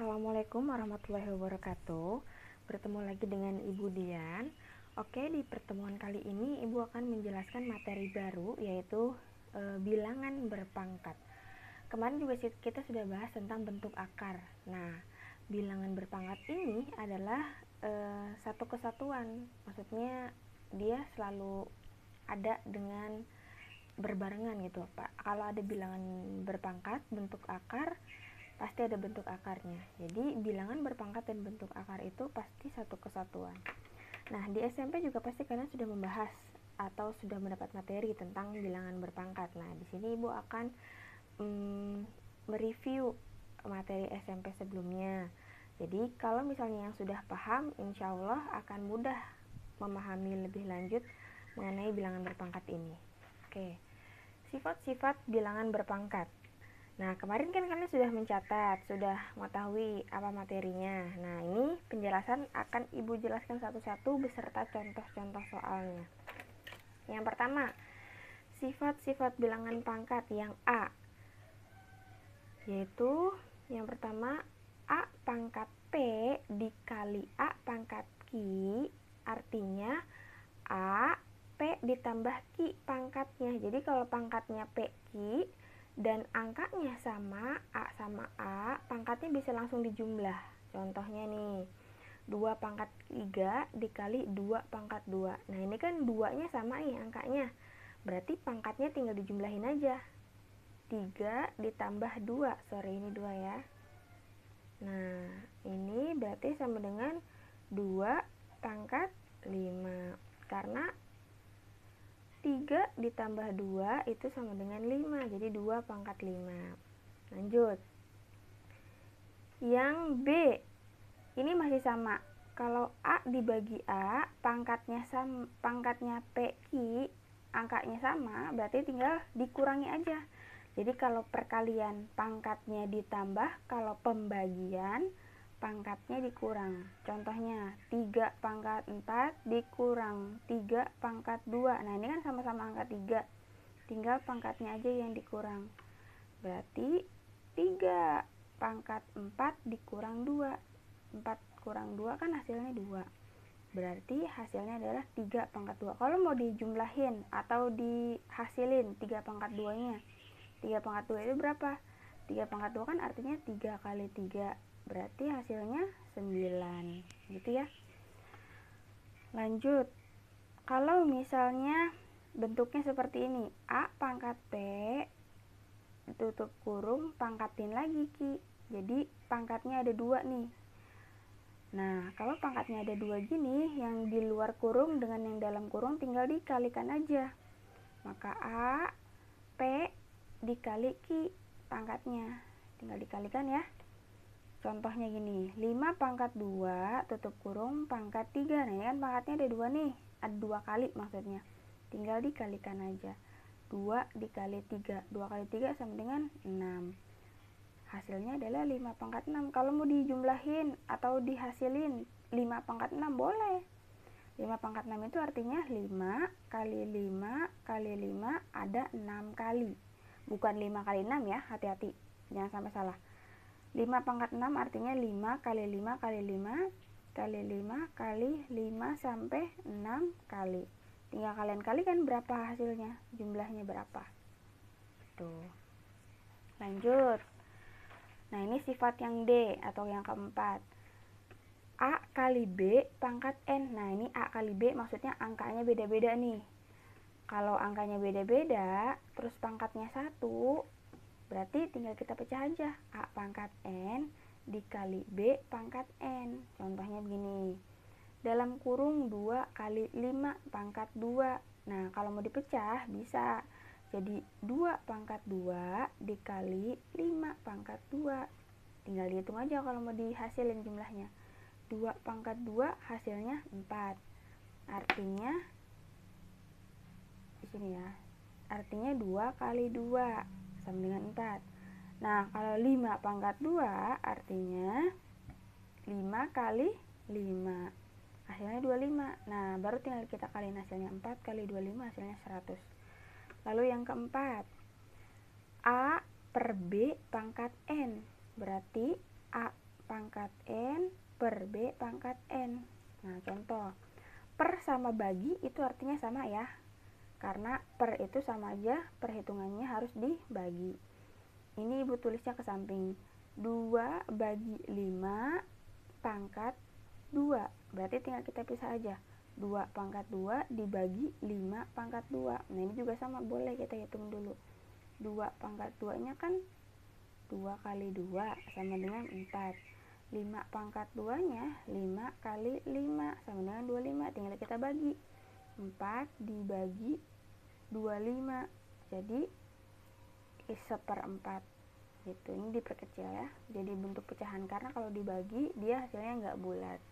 Assalamualaikum warahmatullahi wabarakatuh. Bertemu lagi dengan Ibu Dian. Oke, di pertemuan kali ini Ibu akan menjelaskan materi baru, yaitu bilangan berpangkat. Kemarin juga kita sudah bahas tentang bentuk akar. Nah, bilangan berpangkat ini adalah satu kesatuan. Maksudnya dia selalu ada dengan berbarengan gitu, Pak. Kalau ada bilangan berpangkat, bentuk akar, pasti ada bentuk akarnya. Jadi bilangan berpangkat dan bentuk akar itu pasti satu kesatuan. Nah, di SMP juga pasti kalian sudah membahas atau sudah mendapat materi tentang bilangan berpangkat. Nah, di sini Ibu akan mereview materi SMP sebelumnya. Jadi kalau misalnya yang sudah paham, insya Allah akan mudah memahami lebih lanjut mengenai bilangan berpangkat ini. Oke, sifat-sifat bilangan berpangkat. Nah, kemarin kan kalian sudah mencatat, sudah mengetahui apa materinya. Nah, ini penjelasan akan Ibu jelaskan satu-satu beserta contoh-contoh soalnya. Yang pertama, sifat-sifat bilangan pangkat yang A. Yaitu yang pertama, A pangkat P dikali A pangkat Q, artinya A P ditambah Q pangkatnya. Jadi kalau pangkatnya P Q dan angkanya sama, A sama A, pangkatnya bisa langsung dijumlah. Contohnya nih, 2 pangkat 3 dikali 2 pangkat 2. Nah, ini kan 2-nya sama nih angkanya. Berarti pangkatnya tinggal dijumlahin aja. 3 ditambah 2. Sorry, ini 2 ya. Nah, ini berarti sama dengan 2 pangkat 5. Karena 3 ditambah 2 itu sama dengan 5, jadi 2 pangkat 5. Lanjut. Yang B, ini masih sama. Kalau A dibagi A, pangkatnya PQ, angkanya sama, berarti tinggal dikurangi aja. Jadi kalau perkalian pangkatnya ditambah, kalau pembagian pangkatnya dikurang. Contohnya 3 pangkat 4 dikurang 3 pangkat 2. Nah, ini kan sama-sama angka 3. Tinggal pangkatnya aja yang dikurang. Berarti 3 pangkat 4 dikurang 2. 4 kurang 2 kan hasilnya 2. Berarti hasilnya adalah 3 pangkat 2. Kalau mau dijumlahin atau dihasilin 3 pangkat 2-nya. 3 pangkat 2 itu berapa? 3 pangkat 2 kan artinya 3 kali 3. Berarti hasilnya 9. Gitu ya. Lanjut. Kalau misalnya bentuknya seperti ini. A pangkat P tutup kurung pangkatin lagi Q. Jadi pangkatnya ada 2 nih. Nah, kalau pangkatnya ada 2 gini, yang di luar kurung dengan yang dalam kurung tinggal dikalikan aja. Maka A P dikali Q pangkatnya. Tinggal dikalikan ya. Contohnya gini, 5 pangkat 2 tutup kurung pangkat 3. Nah, ini kan pangkatnya ada 2 nih. Ada 2 kali maksudnya. Tinggal dikalikan aja. 2 dikali 3. 2 kali 3 sama dengan 6. Hasilnya adalah 5 pangkat 6. Kalau mau dijumlahin atau dihasilin 5 pangkat 6 boleh. 5 pangkat 6 itu artinya 5 kali 5 kali 5 ada 6 kali. Bukan 5 kali 6 ya, hati-hati. Jangan sampai salah. 5 pangkat 6 artinya 5 kali 5 kali 5 kali 5 kali 5 sampai 6 kali. Tinggal kalian kalikan berapa hasilnya, jumlahnya berapa. Tuh. Lanjut. Nah, ini sifat yang D atau yang keempat. A kali B pangkat N. Nah, ini A kali B maksudnya angkanya beda-beda nih. Kalau angkanya beda-beda, terus pangkatnya 1, berarti tinggal kita pecah aja. A pangkat N dikali B pangkat N. Contohnya begini. Dalam kurung 2 kali 5 pangkat 2. Nah, kalau mau dipecah bisa. Jadi 2 pangkat 2 dikali 5 pangkat 2. Tinggal dihitung aja kalau mau dihasilin jumlahnya. 2 pangkat 2 hasilnya 4. Artinya di sini ya. Artinya 2 kali 2 sama dengan 4. Nah, kalau 5 pangkat 2 artinya 5 kali 5. Hasilnya 25. Nah, baru tinggal kita kaliin hasilnya. 4 kali 25 hasilnya 100. Lalu yang keempat, A per B pangkat N. Berarti A pangkat N per B pangkat N. Nah, contoh. Per sama bagi itu artinya sama ya. Karena per itu sama aja, perhitungannya harus dibagi. Ini ibu tulisnya ke samping. 2 bagi 5 pangkat 2. Berarti tinggal kita pisah aja. 2 pangkat 2 dibagi 5 pangkat 2. Nah, ini juga sama, boleh kita hitung dulu. 2 pangkat 2-nya kan 2 kali 2 sama dengan 4. 5 pangkat 2-nya 5 kali 5 sama dengan 25. Tinggal kita bagi. 4 dibagi 25. Jadi 1/4. Gitu. Ini diperkecil ya. Jadi bentuk pecahan karena kalau dibagi dia hasilnya nggak bulat.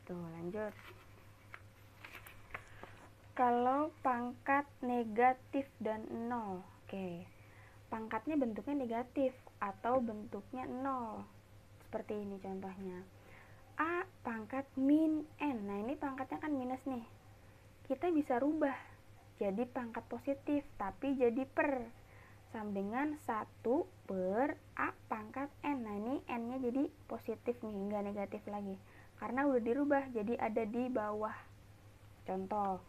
Tuh, lanjut. Kalau pangkat negatif dan 0. Oke. Pangkatnya bentuknya negatif atau bentuknya 0. Seperti ini contohnya. A pangkat min N. Nah, ini pangkatnya kan minus nih. Kita bisa rubah jadi pangkat positif, tapi jadi per. Sama dengan 1 per A pangkat N. Nah, ini N-nya jadi positif nih, nggak negatif lagi. Karena udah dirubah, jadi ada di bawah. Contoh,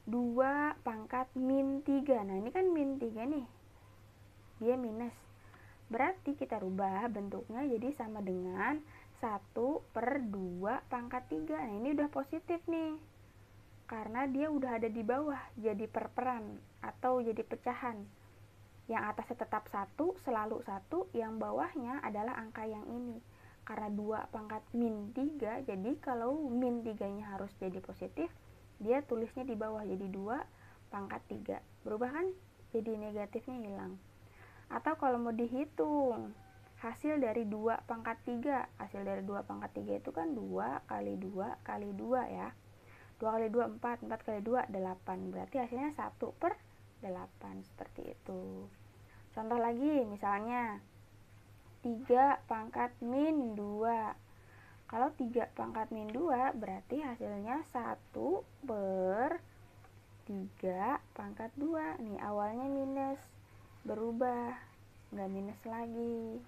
2 pangkat min 3. Nah, ini kan min 3 nih. Dia minus. Berarti kita rubah bentuknya jadi sama dengan 1 per 2 pangkat 3. Nah, ini udah positif nih. Karena dia udah ada di bawah, jadi perperan atau jadi pecahan. Yang atasnya tetap 1, selalu 1, yang bawahnya adalah angka yang ini. Karena 2 pangkat min 3, jadi kalau min 3-nya harus jadi positif, dia tulisnya di bawah, jadi 2 pangkat 3. Berubah kan? Jadi negatifnya hilang. Atau kalau mau dihitung hasil dari 2 pangkat 3, hasil dari 2 pangkat 3 itu kan 2 kali 2 kali 2 ya. 2 kali 2 4, 4 kali 2 8. Berarti hasilnya 1 per 8, seperti itu. Contoh lagi, misalnya 3 pangkat min 2. Kalau 3 pangkat min 2 berarti hasilnya 1 per 3 pangkat 2. Nih, awalnya minus, berubah, nggak minus lagi.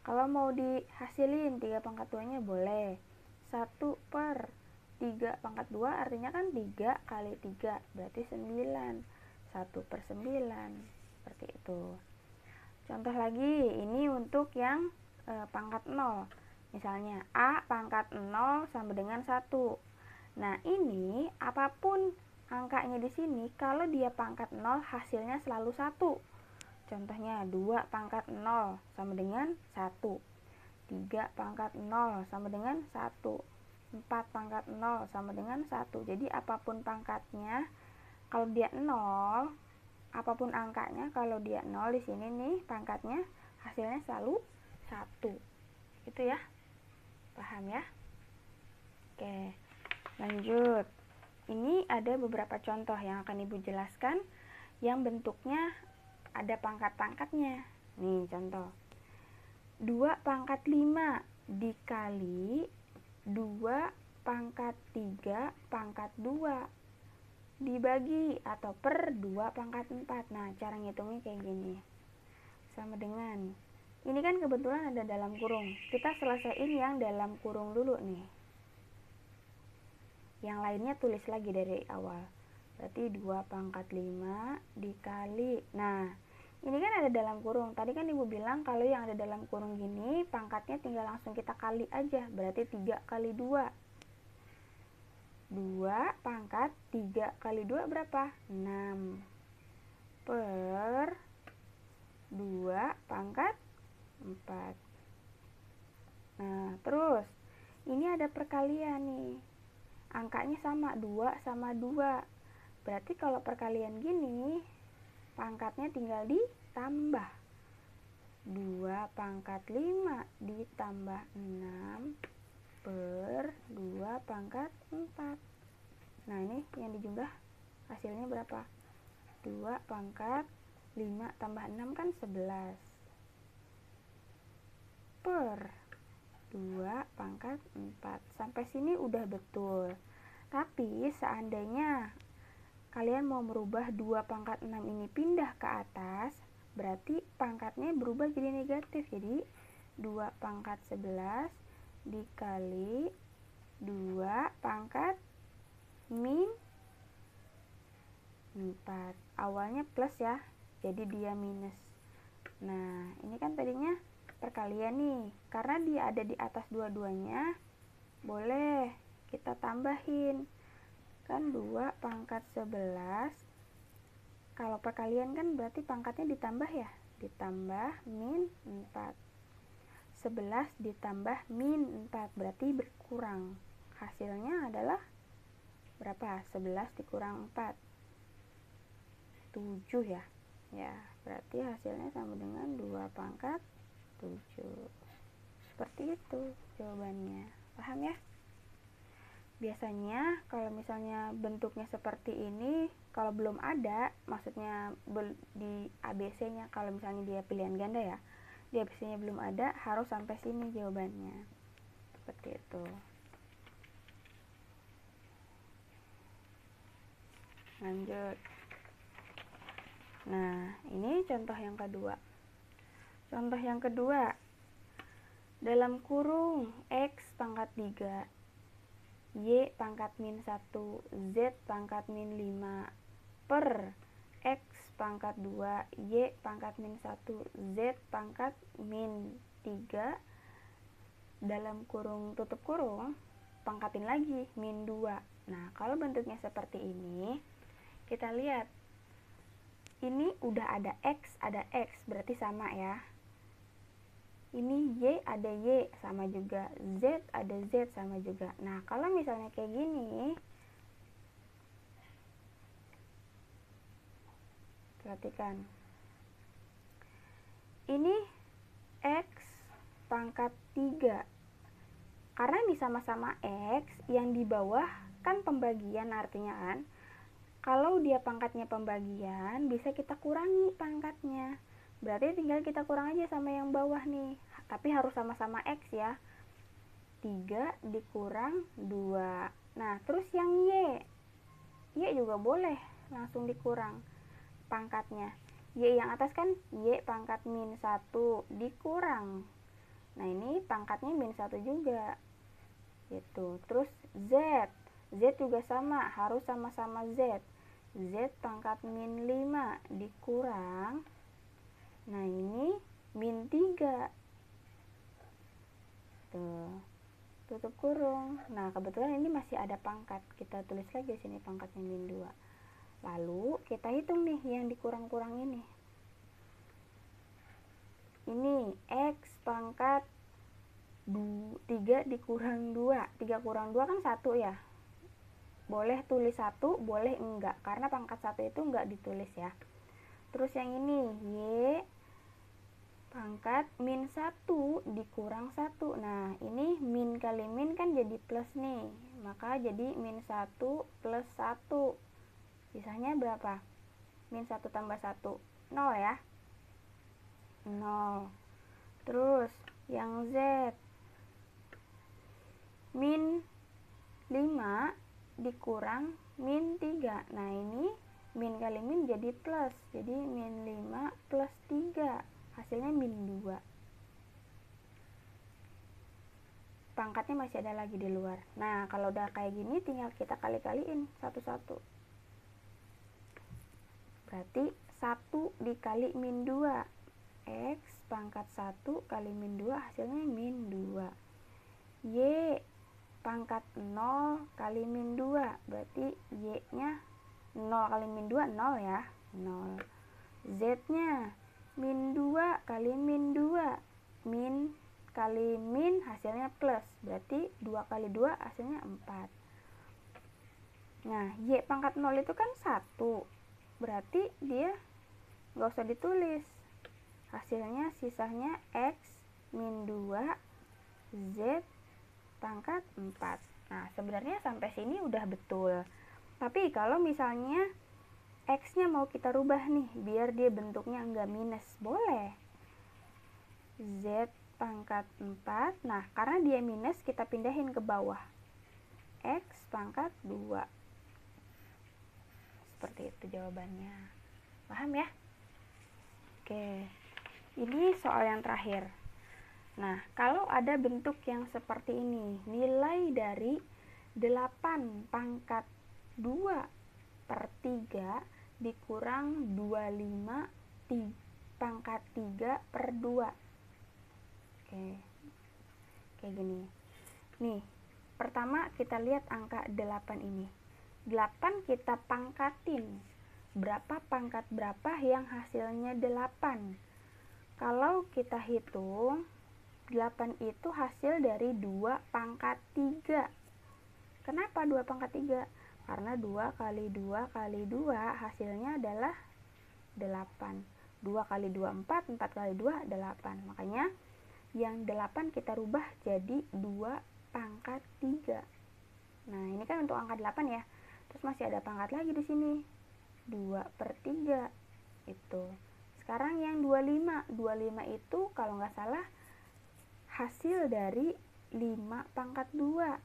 Kalau mau dihasilin 3 pangkat 2-nya boleh. 1 per 3 pangkat 2 artinya kan 3 kali 3, berarti 9. 1 per 9. Seperti itu. Contoh lagi, ini untuk yang pangkat 0. Misalnya, A pangkat 0 sama dengan 1. Nah, ini apapun angkanya di sini, kalau dia pangkat 0 hasilnya selalu 1. Contohnya 2 pangkat 0 sama dengan 1. 3 pangkat 0 sama dengan 1. 4 pangkat 0 sama dengan 1. Jadi apapun pangkatnya, kalau dia 0, apapun angkanya, kalau dia 0 di sini nih pangkatnya, hasilnya selalu 1. Itu ya. Paham ya? Oke. Lanjut. Ini ada beberapa contoh yang akan Ibu jelaskan yang bentuknya ada pangkat-pangkatnya. Nih contoh. 2 pangkat 5 dikali 2 pangkat 3 pangkat 2 dibagi atau per 2 pangkat 4. Nah, cara ngitungnya kayak gini. Sama dengan, ini kan kebetulan ada dalam kurung. Kita selesaiin yang dalam kurung dulu nih. Yang lainnya tulis lagi dari awal. Berarti 2 pangkat 5 dikali. Nah, ini kan ada dalam kurung. Tadi kan Ibu bilang kalau yang ada dalam kurung gini, pangkatnya tinggal langsung kita kali aja. Berarti 3 kali 2. 2 pangkat 3 kali 2 berapa? 6. Per 2 pangkat 4. Nah, terus. Ini ada perkalian nih. Angkanya sama, 2 sama 2. Berarti kalau perkalian gini, pangkatnya tinggal ditambah. 2 pangkat 5 ditambah 6 per 2 pangkat 4. Nah, ini yang dijumlah hasilnya berapa? 2 pangkat 5 tambah 6 kan 11. Per 2 pangkat 4. Sampai sini udah betul. Tapi seandainya kalian mau merubah 2 pangkat 6 ini pindah ke atas, berarti pangkatnya berubah jadi negatif. Jadi 2 pangkat 11 dikali 2 pangkat min 4. Awalnya plus ya, jadi dia minus. Nah, ini kan tadinya perkalian nih. Karena dia ada di atas dua-duanya, boleh kita tambahin. Kan 2 pangkat 11. Kalau perkalian kan berarti pangkatnya ditambah ya. Ditambah min 4. 11 ditambah min 4 berarti berkurang. Hasilnya adalah berapa? 11 dikurang 4. 7 ya. Ya, berarti hasilnya sama dengan 2 pangkat 7. Seperti itu jawabannya. Paham ya? Biasanya kalau misalnya bentuknya seperti ini, kalau belum ada, maksudnya di ABC-nya, kalau misalnya dia pilihan ganda ya, di ABC-nya belum ada, harus sampai sini jawabannya. Seperti itu. Lanjut. Nah, ini contoh yang kedua. Contoh yang kedua, dalam kurung X pangkat 3, Y pangkat min 1, Z pangkat min 5, per X pangkat 2, Y pangkat min 1, Z pangkat min 3, dalam kurung tutup kurung, pangkatin lagi, min 2. Nah, kalau bentuknya seperti ini, kita lihat. Ini udah ada X, berarti sama ya. Ini Y ada Y, sama juga. Z ada Z, sama juga. Nah, kalau misalnya kayak gini, perhatikan. Ini X pangkat 3. Karena ini sama-sama X, yang di bawah kan pembagian artinya kan. Kalau dia pangkatnya pembagian, bisa kita kurangi pangkatnya. Berarti tinggal kita kurang aja sama yang bawah nih. Tapi harus sama-sama X ya. 3 dikurang 2. Nah, terus yang Y. Y juga boleh langsung dikurang pangkatnya. Y yang atas kan Y pangkat min 1 dikurang. Nah, ini pangkatnya min 1 juga. Gitu. Terus Z. Z juga sama, harus sama-sama Z. Z pangkat min 5 dikurang. Nah, ini min 3. Tuh. Tutup kurung. Nah, kebetulan ini masih ada pangkat. Kita tulis lagi di sini pangkatnya min 2. Lalu kita hitung nih yang dikurang-kurang ini. Ini X pangkat 3 dikurang 2. 3 kurang 2 kan 1 ya. Boleh tulis 1, boleh enggak. Karena pangkat 1 itu enggak ditulis ya. Terus yang ini, Y pangkat min 1 dikurang 1. Nah, ini min kali min kan jadi plus nih. Maka jadi min 1 plus 1. Sisanya berapa? Min 1 tambah 1. 0 ya. 0. Terus yang Z. Min 5 dikurang min 3. Nah, ini min kali min jadi plus. Jadi min 5 plus 3. Hasilnya min 2. Pangkatnya masih ada lagi di luar. Nah, kalau udah kayak gini tinggal kita kali-kaliin satu-satu. Berarti 1 dikali min 2. X pangkat 1 kali min 2 hasilnya min 2. Y pangkat 0 kali min 2. Berarti Y-nya 0 kali min 2, 0 ya. 0. Z-nya min 2 kali min 2. Min kali min hasilnya plus. Berarti 2 kali 2 hasilnya 4. Nah, Y pangkat 0 itu kan 1. Berarti dia nggak usah ditulis. Hasilnya sisanya X min 2 Z pangkat 4. Nah, sebenarnya sampai sini udah betul. Tapi kalau misalnya X-nya mau kita rubah nih, biar dia bentuknya enggak minus, boleh. Z pangkat 4. Nah, karena dia minus, kita pindahin ke bawah. X pangkat 2. Seperti itu jawabannya. Paham ya? Oke. Ini soal yang terakhir. Nah, kalau ada bentuk yang seperti ini, nilai dari 8 pangkat 2 per 3 dikurang 25 pangkat 3 per 2. Oke, kayak gini. Nih, pertama kita lihat angka 8 ini. 8 kita pangkatin. Berapa pangkat berapa yang hasilnya 8? Kalau kita hitung, 8 itu hasil dari 2 pangkat 3. Kenapa 2 pangkat 3? Karena 2 kali 2 kali 2 hasilnya adalah 8. 2 kali 2, 4, 4 kali 2, 8. Makanya yang 8 kita rubah jadi 2 pangkat 3. Nah, ini kan untuk angka 8 ya. Terus masih ada pangkat lagi di sini. 2 per 3. Itu. Sekarang yang 25. 25 itu kalau nggak salah hasil dari 5 pangkat 2.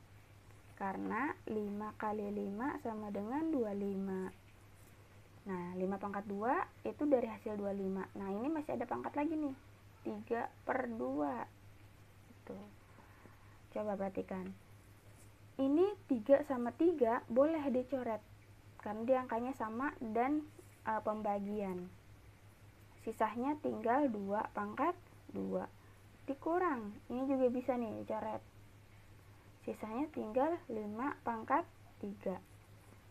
Karena 5 kali 5 sama dengan 25. Nah, 5 pangkat 2 itu dari hasil 25. Nah, ini masih ada pangkat lagi nih. 3 per 2. Itu. Coba perhatikan. Ini 3 sama 3 boleh dicoret. Karena dia angkanya sama dan pembagian. Sisanya tinggal 2 pangkat 2. Dikurang. Ini juga bisa nih dicoret. Sisanya tinggal 5 pangkat 3.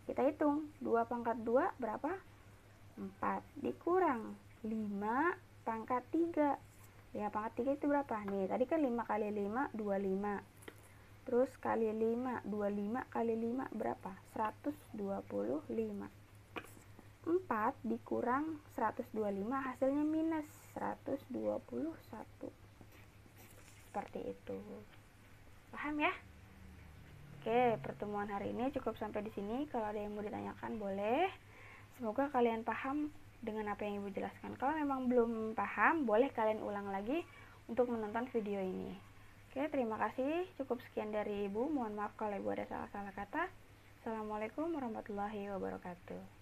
Kita hitung, 2 pangkat 2 berapa? 4. Dikurang 5 pangkat 3. 5 pangkat 3 itu berapa? Nih, tadi kan 5 kali 5, 25. Terus kali 5, 25 kali 5 berapa? 125. 4 dikurang 125 hasilnya minus 121. Seperti itu. Paham ya? Oke, pertemuan hari ini cukup sampai di sini. Kalau ada yang mau ditanyakan boleh. Semoga kalian paham dengan apa yang Ibu jelaskan. Kalau memang belum paham, boleh kalian ulang lagi untuk menonton video ini. Oke, terima kasih. Cukup sekian dari Ibu. Mohon maaf kalau Ibu ada salah-salah kata. Assalamualaikum warahmatullahi wabarakatuh.